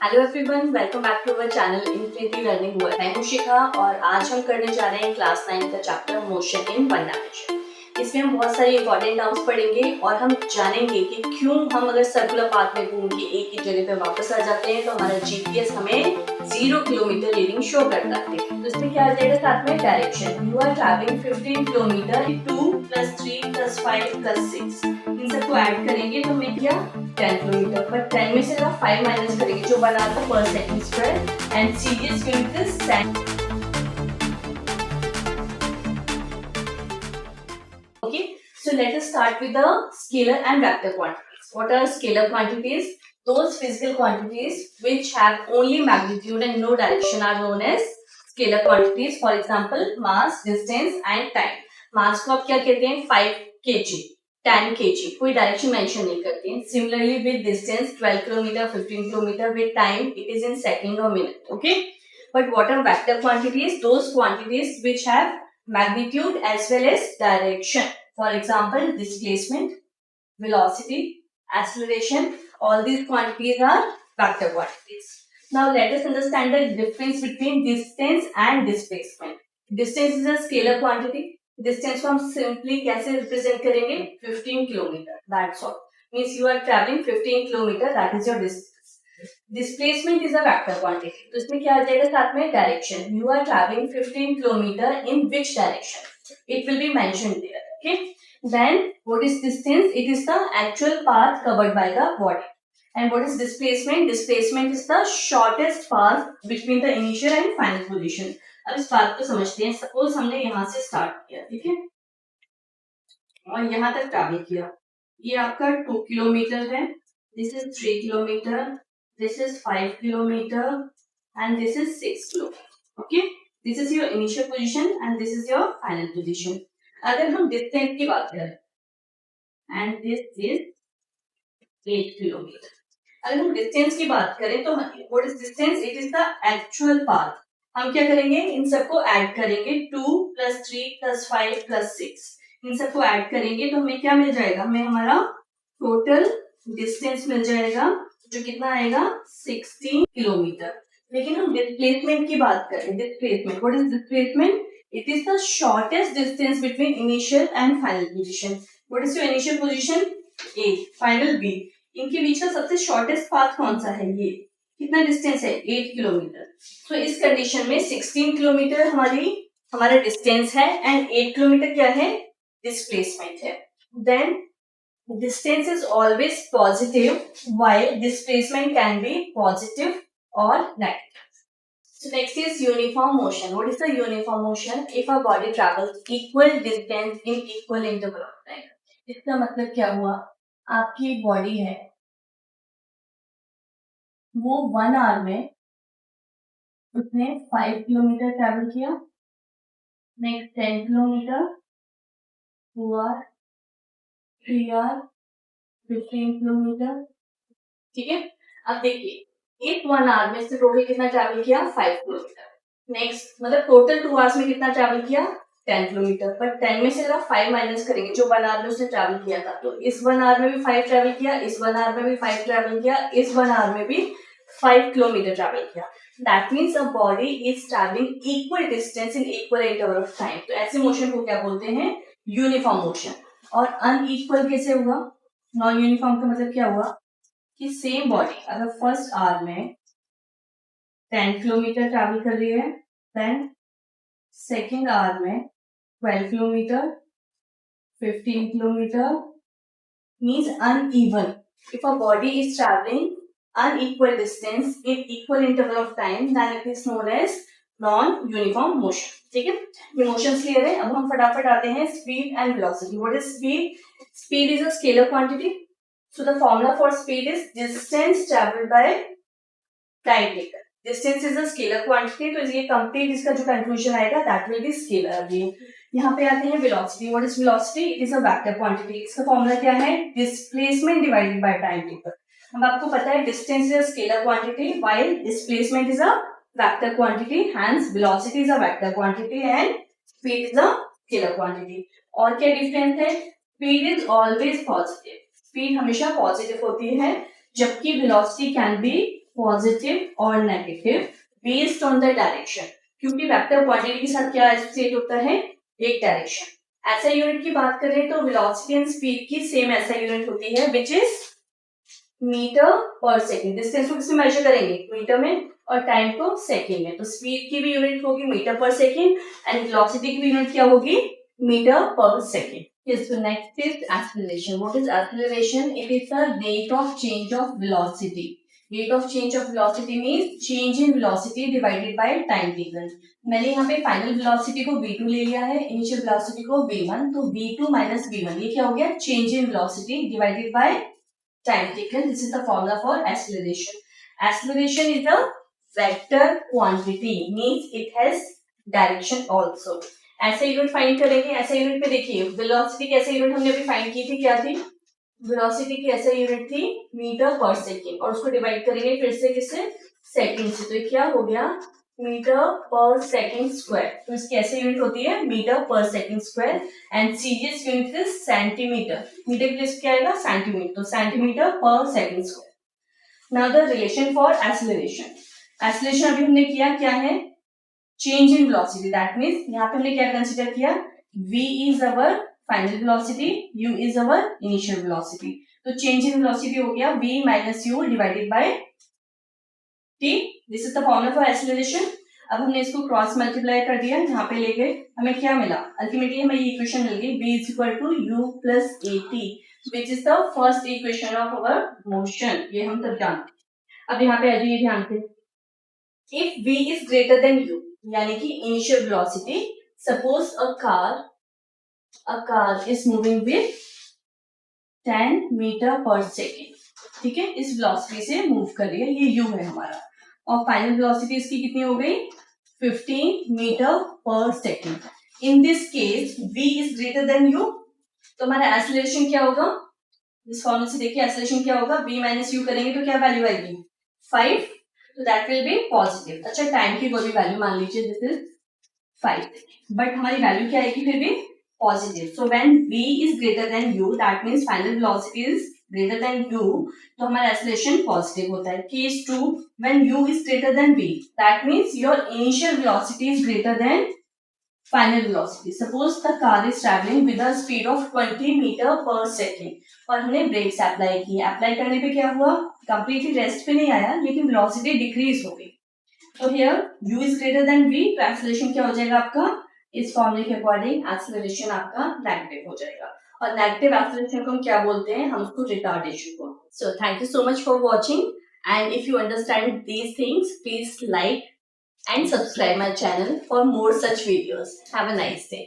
Hello everyone, welcome back to our channel Infinity Learning World. मैं हूं शिखा और आज हम करने जा रहे हैं क्लास 9 का chapter motion in one direction. इसमें हम बहुत सारे इंपॉर्टेंट टर्म्स पढ़ेंगे और हम जानेंगे कि क्यों हम अगर सर्कुलर पाथ में घूम के एक ही जगह पे वापस आ जाते हैं तो हमारा जीपीएस हमें 0 किलोमीटर रीडिंग शो करता है। तो इसमें क्या आ जाएगा साथ में direction. You are travelling 15 kilometre 2 + 3 + 5 + 6 इन सबको ऐड करेंगे तो हमें क्या 10 किलोमीटर, पर 10 में से ना 5 माइनस करेंगे जो बना था पर second square and series unit is second. Okay, so let us start with the scalar and vector quantities. What are scalar quantities? Those physical quantities which have only magnitude and no direction are known as scalar quantities. For example, mass, distance and time. Mass को आप क्या कहते हैं 5 kg, 10 kg, कोई direction mention नहीं करते हैं. Similarly with distance 12 kilometer, 15 kilometer, with time it is in second or minute. Okay, but what are vector quantities? Those quantities which have magnitude as well as direction. For example, displacement, velocity, acceleration, all these quantities are vector quantities. Now let us understand the difference between distance and displacement. Distance is a scalar quantity. Distance को हम simply कैसे represent करेंगे 15 kilometer. That's all. Means you are traveling 15 kilometer. That is your distance. Displacement is a vector quantity. तो इसमें क्या आ जाएगा साथ में direction. You are traveling 15 kilometer in which direction? It will be mentioned there. Okay. Then what is distance? It is the actual path covered by the body. And what is displacement? Displacement is the shortest path between the initial and final position. अब इस बात को समझते हैं. Suppose हमने यहाँ से start किया, ठीक है, और यहाँ तक ट्रैवल किया. ये आपका 2 किलोमीटर है. This is 3 kilometer. This is 5 kilometer and this is 6 kilometer. Okay, this is your initial position and this is your final position. अगर हम distance की बात करें and this is 8 kilometer. अगर हम distance की बात करें तो what is distance? It is the actual path. हम क्या करेंगे इन सबको ऐड करेंगे 2 + 3 + 5 + 6 इन सबको ऐड करेंगे तो हमें क्या मिल जाएगा, हमें हमारा टोटल डिस्टेंस मिल जाएगा जो कितना आएगा 16 किलोमीटर. लेकिन हम डिस्प्लेसमेंट की बात करें. Displacement, what is displacement? It is the shortest distance between initial and final position. What is your initial position A, final B. इनके बीच का सबसे शॉर्टेस्ट पाथ कौन सा है? ये कितना डिस्टेंस है 8 किलोमीटर. तो इस कंडीशन में 16 किलोमीटर हमारा डिस्टेंस है एंड 8 किलोमीटर क्या है डिस्प्लेसमेंट है. Then distance is always positive while displacement can be positive or negative. So next is uniform motion. What is the uniform motion? If a body travels equal distance in equal interval of time. इसका मतलब क्या हुआ, आपकी एक body है वो 1 our में उसने 5 किलोमीटर ट्रैवल किया, next 10 kilometre, 2 hour, 3 hour, 15 kilometre. ठीक है, अब देखिए एक 1 आवर में से टोटल कितना ट्रैवल किया 5 किलोमीटर. नेक्स्ट मतलब टोटल 2 आवर्स में कितना ट्रैवल किया 10 किलोमीटर, पर 10 में से जरा 5 माइनस करेंगे जो 1 आवर में उसने ट्रैवल किया था. तो इस 1 आवर में भी 5 ट्रैवल किया, इस 1 आवर में भी 5 ट्रैवल किया, इस 1 आवर में भी 5 किलोमीटर ट्रैवल किया. That means a body is travelling equal distance in equal interval of time. तो ऐसे मोशन को क्या बोलते हैं यूनिफॉर्म मोशन. और अनइक्वल कैसे हुआ, नॉन यूनिफॉर्म का मतलब क्या हुआ कि सेम बॉडी अगर फर्स्ट आवर में 10 किलोमीटर ट्रैवल कर रही है, देन सेकेंड आवर में 12 kilometre, 15 kilometre, means uneven. If a body is travelling unequal distance in equal interval of time, then it is known as non-uniform motion. ठीक है, ये motions clear है. अब हम फटाफट आते हैं speed and velocity. What is speed? Speed is a scalar quantity. So the formula for speed is distance traveled by time taken. Distance is a scalar quantity. तो ये complete इसका जो conclusion आएगा that will be scalar. अभी यहाँ पे आते हैं velocity. What is velocity? It is a vector quantity. इसका formula क्या है? Displacement divided by time taken. अब आपको पता है distance is a scalar quantity while displacement is a vector quantity. Hence velocity is a vector quantity and speed is a scalar quantity. और क्या difference है? Speed is always positive. Speed हमेशा positive होती है जबकि वेलोसिटी कैन बी पॉजिटिव और negative based on the direction, क्योंकि vector quantity के साथ क्या एसोसिएट होता है, एक डायरेक्शन। ऐसा यूनिट की बात करें तो वेलोसिटी एंड स्पीड की सेम ऐसा यूनिट होती है which is metre per second. Distance को किसमें मेजर करेंगे, मीटर में, और टाइम को सेकेंड में। तो स्पीड की भी यूनिट होगी metre per second and velocity की भी यूनिट क्या होगी, metre per second. Yes, so next is acceleration. What is acceleration? It is the rate of change of velocity. Rate of change of velocity means change in velocity divided by time taken. मैंने यहाँ पे final velocity को v2 ले लिया है, initial velocity को v1, तो v2 minus v1 ये क्या हो गया, change in velocity divided by time taken. This is the formula for acceleration. Acceleration is a vector quantity, means it has direction also. ऐसे यूनिट फाइंड करेंगे, ऐसे unit पे देखिए वेलोसिटी की ऐसे यूनिट हमने अभी फाइंड की थी, क्या थी, वेलोसिटी की ऐसे यूनिट थी मीटर पर सेकेंड, और उसको डिवाइड करेंगे फिर से किससे, सेकेंड से, तो ये क्या हो गया, मीटर पर सेकेंड स्क्वायर. तो इसकी ऐसे यूनिट होती है metre per second square and serious unit is centimetre. Metre की प्लेस क्या आएगा, सेंटीमीटर, तो centimetre per second square. Now the relation for acceleration. Acceleration अभी हमने किया, क्या है, change in velocity. That means यहाँ पे हमने क्या कंसीडर किया, v is our final velocity, u is our initial velocity. तो चेंज इन वेलोसिटी हो गया v minus u divided by t. This is the formula for acceleration. अब हमने इसको क्रॉस मल्टीप्लाई कर दिया, यहाँ पे ले गए, हमें क्या मिला, अल्टीमेटली हमें ये इक्वेशन मिल गई, v is equal to u plus at, which is the first equation of our motion. ये हम तब जानते. अब यहाँ पे आ जाइए ध्यान से, if v is greater than u, यानी कि initial velocity, suppose a car is moving with 10 metre per second, ठीक है, इस वेलोसिटी से मूव कर रही है, ये u है हमारा, और फाइनल वेलोसिटी इसकी कितनी हो गई, 15 metre per second. In this case v is greater than u, तो हमारा एक्सेलरेशन क्या होगा, इस फॉर्मूले से देखिए एक्सेलरेशन क्या होगा, v माइनस u करेंगे तो क्या वैल्यू आएगी, 5, तो दैट विल बी पॉजिटिव. अच्छा, टाइम की कोई भी वैल्यू मान लीजिए, दिस इज 5, बट हमारी वैल्यू क्या आएगी फिर भी positive. So when v is greater than u, that means final velocity is greater than u, तो हमारा एक्सेलरेशन पॉजिटिव होता है. Case 2, when u is greater then v, that means your initial velocity is greater then final velocity. Suppose the car is travelling with a speed of 20 metre per second, और हमने breaks apply किए. Apply करने पे क्या हुआ, completely rest पे नहीं आया, लेकिन वेलोसिटी डिक्रीज हो गई. तो here u is greater then v, तो एक्सेलरेशन क्या हो जाएगा आपका, इस फॉर्मूले के अकॉर्डिंग एक्सेलरेशन आपका नेगेटिव हो जाएगा. और नेगेटिव एक्सेलरेशन को हम क्या बोलते हैं, हम उसको रिटार्डेशन बोलते हैं. So thank you so much for watching, and if you understand these things, please like and subscribe my channel for more such videos. Have a nice day.